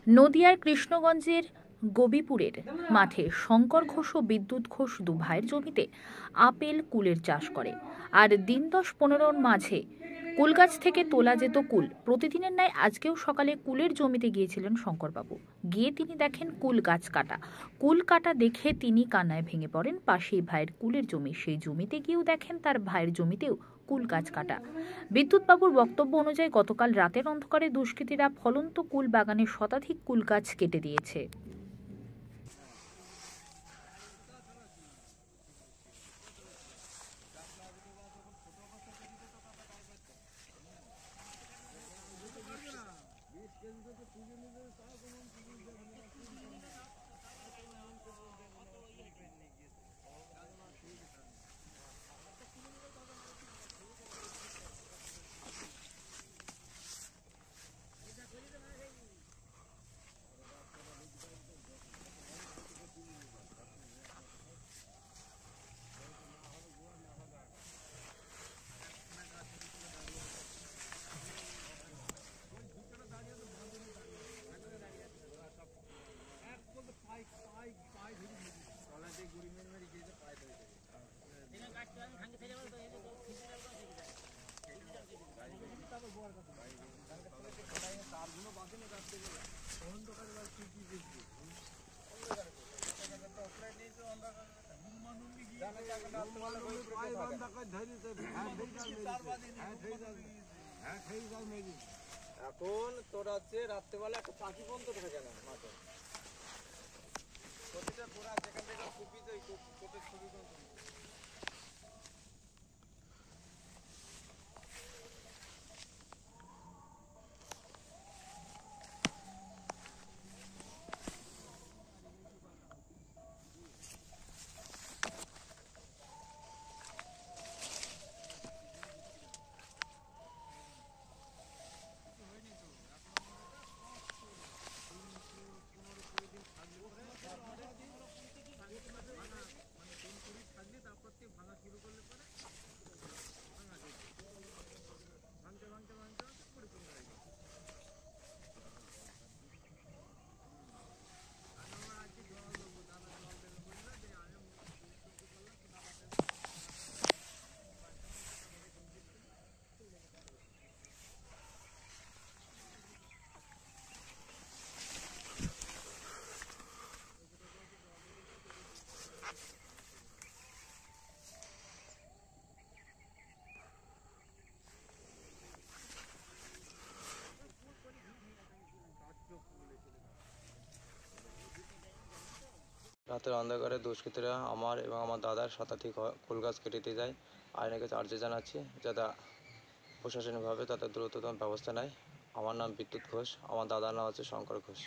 নদিয়ার কৃষ্ণগঞ্জের গবিপুরের মাঠে শঙ্কর ঘোষ ও বিদ্যুৎ ঘোষ দু ভাইয়ের জমিতে আপেল কুলের চাষ করে। আর দিন 10-15 মাঝে কুল গাছ থেকে তোলা যেত কুল। প্রতিদিনের ন্যায় আজকেও সকালে কুলের জমিতে গিয়েছিলেন শঙ্করবাবু। গিয়ে তিনি দেখেন কুল গাছ কাটা। কুল কাটা দেখে তিনি কান্নায় ভেঙে পড়েন। পাশেই ভাইয়ের কুলের জমি, সেই জমিতে গিয়েও দেখেন তার ভাইয়ের জমিতেও কুল গাছ কাটা। বিদ্যুৎবাবুর বক্তব্য অনুযায়ী গতকাল রাতের অন্ধকারে দুষ্কৃতীরা ফলন্ত কুল বাগানের শতাধিক কুল গাছ কেটে দিয়েছে। এখন তোরা হচ্ছে রাত্রেবেলা একটা পাখি পর্যন্ত থাকে না মাঠে, প্রতিটা গোড়া যেখান থেকে ছবি রাতের অন্ধকারে দুষ্কৃতীরা আমার এবং আমার দাদার শতাধিক কুল গাছ কেটে দিয়ে যায়। আইনের কাছে আর্জি জানাচ্ছি যাতে প্রশাসনিকভাবে তাদের দ্রুততম ব্যবস্থা নেয়। আমার নাম বিদ্যুৎ ঘোষ, আমার দাদার নাম হচ্ছে শঙ্কর ঘোষ।